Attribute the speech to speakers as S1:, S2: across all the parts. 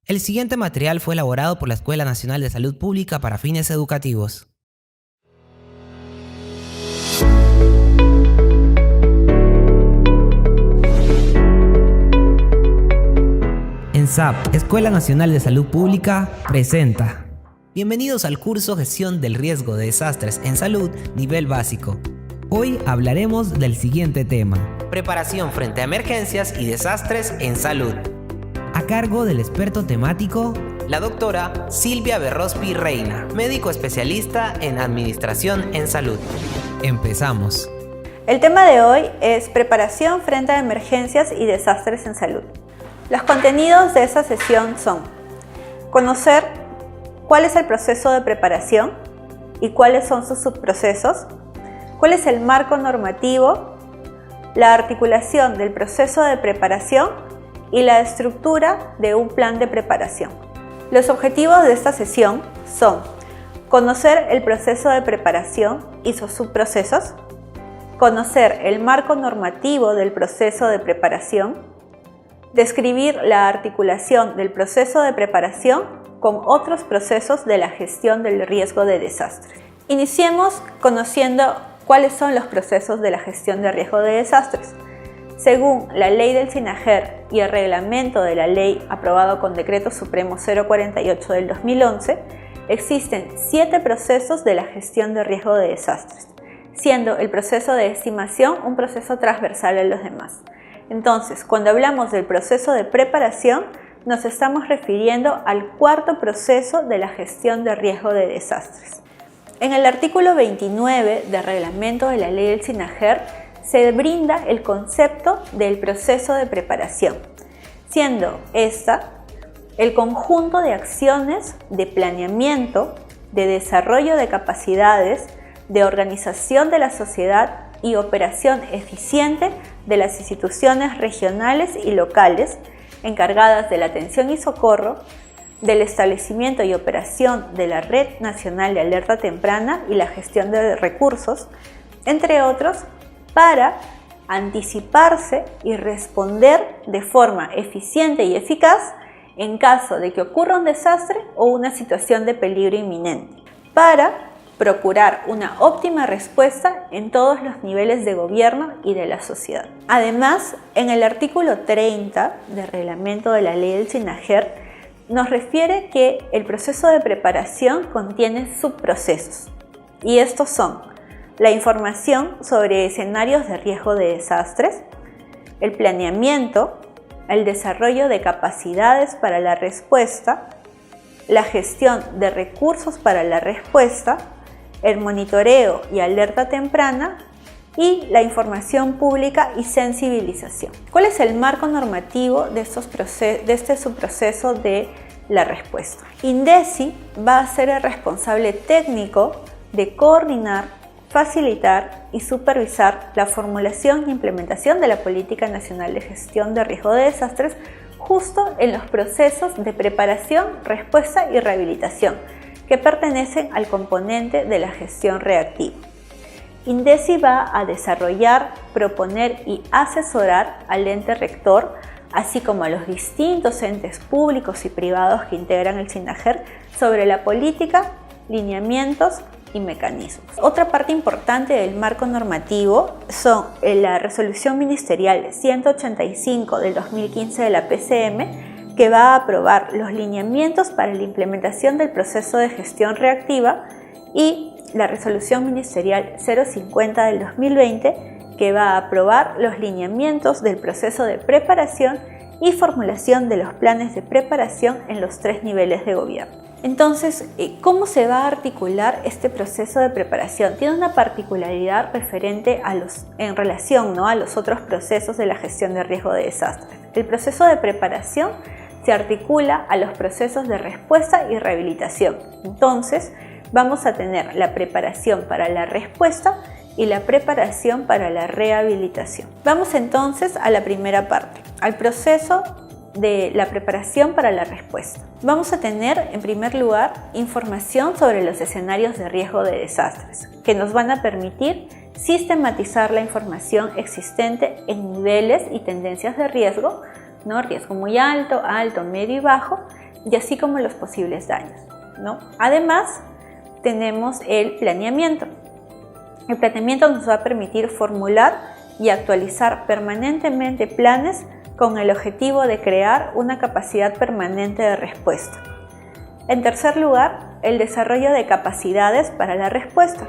S1: El siguiente material fue elaborado por la Escuela Nacional de Salud Pública para fines educativos. ENSAP, Escuela Nacional de Salud Pública, presenta. Bienvenidos al curso Gestión del Riesgo de Desastres en Salud, nivel básico. Hoy hablaremos del siguiente tema: preparación frente a emergencias y desastres en salud. A cargo del experto temático, la doctora Silvia Berrospi Reina, médico especialista en Administración en Salud. Empezamos.
S2: El tema de hoy es preparación frente a emergencias y desastres en salud. Los contenidos de esta sesión son: conocer cuál es el proceso de preparación y cuáles son sus subprocesos, cuál es el marco normativo, la articulación del proceso de preparación y la estructura de un plan de preparación. Los objetivos de esta sesión son: conocer el proceso de preparación y sus subprocesos, conocer el marco normativo del proceso de preparación, describir la articulación del proceso de preparación con otros procesos de la gestión del riesgo de desastres. Iniciemos conociendo cuáles son los procesos de la gestión de riesgo de desastres. Según la ley del SINAGER y el reglamento de la ley aprobado con Decreto Supremo 048 del 2011, existen 7 procesos de la gestión de riesgo de desastres, siendo el proceso de estimación un proceso transversal a los demás. Entonces, cuando hablamos del proceso de preparación, nos estamos refiriendo al cuarto proceso de la gestión de riesgo de desastres. En el artículo 29 del reglamento de la ley del SINAGER se brinda el concepto del proceso de preparación, siendo esta el conjunto de acciones de planeamiento, de desarrollo de capacidades, de organización de la sociedad y operación eficiente de las instituciones regionales y locales encargadas de la atención y socorro, del establecimiento y operación de la Red Nacional de Alerta Temprana y la gestión de recursos, entre otros, para anticiparse y responder de forma eficiente y eficaz en caso de que ocurra un desastre o una situación de peligro inminente, para procurar una óptima respuesta en todos los niveles de gobierno y de la sociedad. Además, en el artículo 30 del reglamento de la ley del SINAGER nos refiere que el proceso de preparación contiene subprocesos, y estos son: la información sobre escenarios de riesgo de desastres, el planeamiento, el desarrollo de capacidades para la respuesta, la gestión de recursos para la respuesta, el monitoreo y alerta temprana y la información pública y sensibilización. ¿Cuál es el marco normativo de este subproceso de la respuesta? INDECI va a ser el responsable técnico de coordinar, facilitar y supervisar la formulación e implementación de la Política Nacional de Gestión de Riesgo de Desastres justo en los procesos de preparación, respuesta y rehabilitación que pertenecen al componente de la gestión reactiva. INDECI va a desarrollar, proponer y asesorar al ente rector, así como a los distintos entes públicos y privados que integran el SINAGER sobre la política, lineamientos y mecanismos. Otra parte importante del marco normativo son la resolución ministerial 185 del 2015 de la PCM, que va a aprobar los lineamientos para la implementación del proceso de gestión reactiva, y la resolución ministerial 050 del 2020, que va a aprobar los lineamientos del proceso de preparación y formulación de los planes de preparación en los 3 niveles de gobierno. Entonces, ¿cómo se va a articular este proceso de preparación? Tiene una particularidad referente en relación, ¿no?, a los otros procesos de la gestión de riesgo de desastres. El proceso de preparación se articula a los procesos de respuesta y rehabilitación. Entonces, vamos a tener la preparación para la respuesta y la preparación para la rehabilitación. Vamos entonces a la primera parte, al proceso de la preparación para la respuesta. Vamos a tener, en primer lugar, información sobre los escenarios de riesgo de desastres, que nos van a permitir sistematizar la información existente en niveles y tendencias de riesgo, ¿no? Riesgo muy alto, alto, medio y bajo, y así como los posibles daños, ¿no? Además, tenemos el planeamiento. El planeamiento nos va a permitir formular y actualizar permanentemente planes con el objetivo de crear una capacidad permanente de respuesta. En tercer lugar, el desarrollo de capacidades para la respuesta,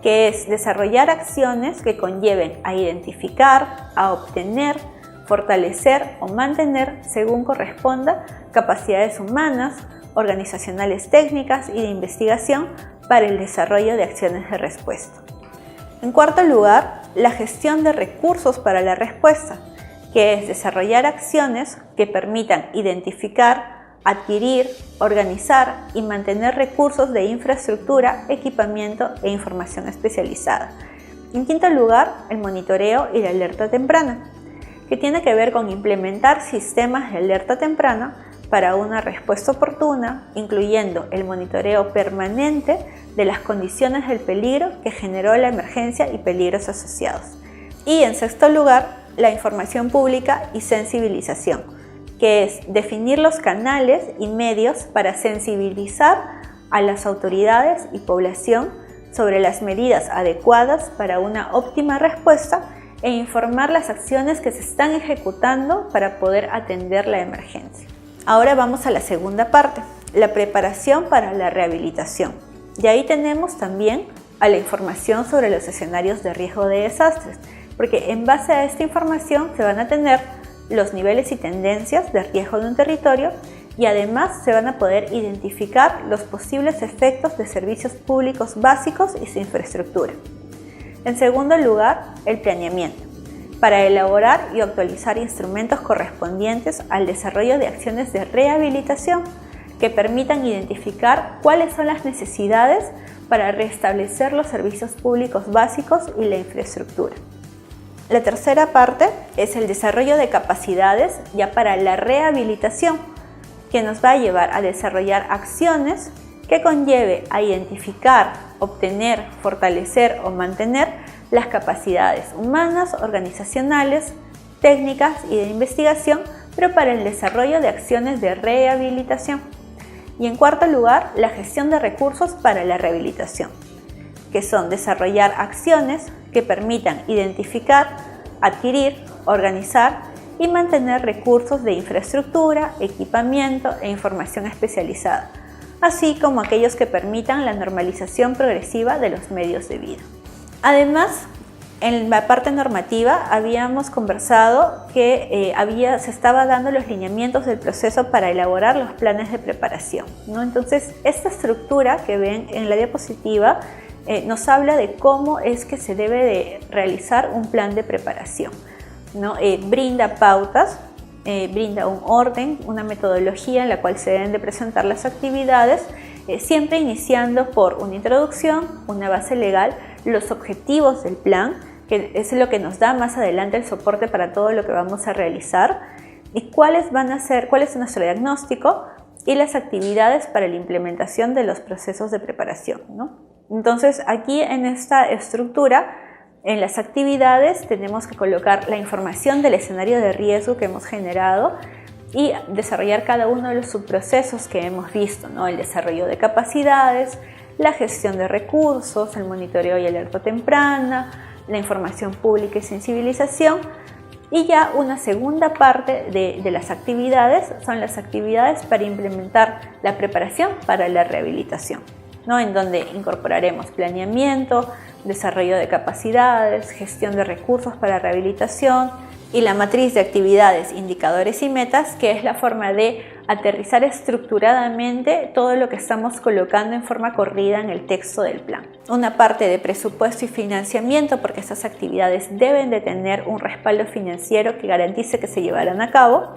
S2: que es desarrollar acciones que conlleven a identificar, a obtener, fortalecer o mantener, según corresponda, capacidades humanas, organizacionales técnicas y de investigación para el desarrollo de acciones de respuesta. En cuarto lugar, la gestión de recursos para la respuesta, que es desarrollar acciones que permitan identificar, adquirir, organizar y mantener recursos de infraestructura, equipamiento e información especializada. En quinto lugar, el monitoreo y la alerta temprana, que tiene que ver con implementar sistemas de alerta temprana para una respuesta oportuna, incluyendo el monitoreo permanente de las condiciones del peligro que generó la emergencia y peligros asociados. Y en sexto lugar, la información pública y sensibilización, que es definir los canales y medios para sensibilizar a las autoridades y población sobre las medidas adecuadas para una óptima respuesta e informar las acciones que se están ejecutando para poder atender la emergencia. Ahora vamos a la segunda parte, la preparación para la rehabilitación. Y ahí tenemos también a la información sobre los escenarios de riesgo de desastres, porque en base a esta información se van a tener los niveles y tendencias de riesgo de un territorio y además se van a poder identificar los posibles efectos de servicios públicos básicos y su infraestructura. En segundo lugar, el planeamiento, para elaborar y actualizar instrumentos correspondientes al desarrollo de acciones de rehabilitación que permitan identificar cuáles son las necesidades para restablecer los servicios públicos básicos y la infraestructura. La tercera parte es el desarrollo de capacidades ya para la rehabilitación, que nos va a llevar a desarrollar acciones que conlleve a identificar, obtener, fortalecer o mantener las capacidades humanas, organizacionales, técnicas y de investigación, pero para el desarrollo de acciones de rehabilitación. Y en cuarto lugar, la gestión de recursos para la rehabilitación, que son desarrollar acciones que permitan identificar, adquirir, organizar y mantener recursos de infraestructura, equipamiento e información especializada, así como aquellos que permitan la normalización progresiva de los medios de vida. Además, en la parte normativa habíamos conversado que se estaba dando los lineamientos del proceso para elaborar los planes de preparación, ¿no? Entonces, esta estructura que ven en la diapositiva nos habla de cómo es que se debe de realizar un plan de preparación, ¿no? Brinda pautas, brinda un orden, una metodología en la cual se deben de presentar las actividades, siempre iniciando por una introducción, una base legal, los objetivos del plan, que es lo que nos da más adelante el soporte para todo lo que vamos a realizar, y cuál es nuestro diagnóstico y las actividades para la implementación de los procesos de preparación, ¿no? Entonces, aquí en esta estructura, en las actividades, tenemos que colocar la información del escenario de riesgo que hemos generado y desarrollar cada uno de los subprocesos que hemos visto, ¿no? El desarrollo de capacidades, la gestión de recursos, el monitoreo y alerta temprana, la información pública y sensibilización. Y ya una segunda parte de las actividades son las actividades para implementar la preparación para la rehabilitación, ¿no? En donde incorporaremos planeamiento, desarrollo de capacidades, gestión de recursos para rehabilitación y la matriz de actividades, indicadores y metas, que es la forma de aterrizar estructuradamente todo lo que estamos colocando en forma corrida en el texto del plan. Una parte de presupuesto y financiamiento, porque estas actividades deben de tener un respaldo financiero que garantice que se llevarán a cabo,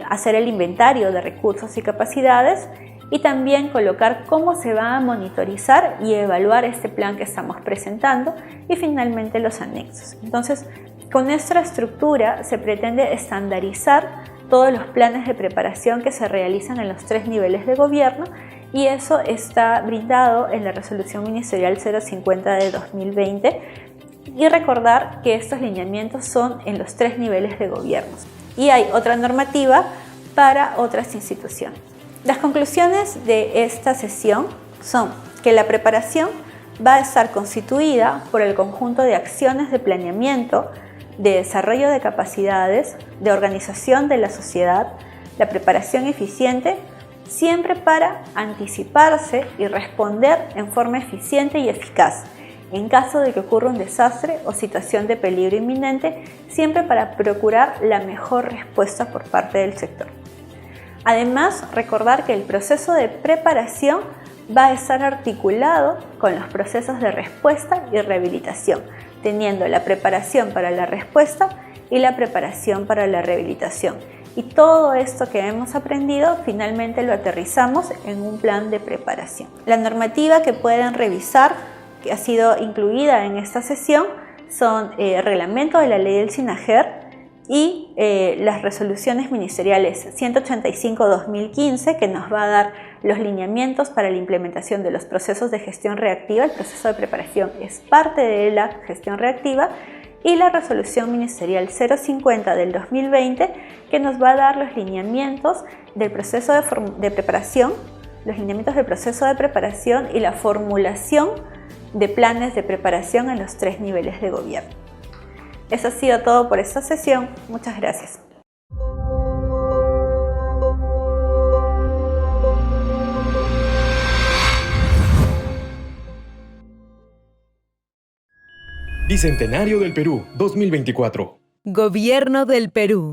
S2: hacer el inventario de recursos y capacidades, y también colocar cómo se va a monitorizar y evaluar este plan que estamos presentando, y finalmente los anexos. Entonces, con nuestra estructura se pretende estandarizar todos los planes de preparación que se realizan en los 3 niveles de gobierno, y eso está brindado en la Resolución Ministerial 050 de 2020, y recordar que estos lineamientos son en los 3 niveles de gobierno. Y hay otra normativa para otras instituciones. Las conclusiones de esta sesión son que la preparación va a estar constituida por el conjunto de acciones de planeamiento, de desarrollo de capacidades, de organización de la sociedad, la preparación eficiente, siempre para anticiparse y responder en forma eficiente y eficaz en caso de que ocurra un desastre o situación de peligro inminente, siempre para procurar la mejor respuesta por parte del sector. Además, recordar que el proceso de preparación va a estar articulado con los procesos de respuesta y rehabilitación, teniendo la preparación para la respuesta y la preparación para la rehabilitación. Y todo esto que hemos aprendido finalmente lo aterrizamos en un plan de preparación. La normativa que pueden revisar, que ha sido incluida en esta sesión, son el reglamento de la ley del SINAJER y las resoluciones ministeriales 185-2015, que nos va a dar los lineamientos para la implementación de los procesos de gestión reactiva. El proceso de preparación es parte de la gestión reactiva, y la resolución ministerial 050 del 2020, que nos va a dar los lineamientos del proceso de preparación, los lineamientos del proceso de preparación y la formulación de planes de preparación en los 3 niveles de gobierno. Eso ha sido todo por esta sesión. Muchas gracias.
S3: Bicentenario del Perú 2024.
S4: Gobierno del Perú.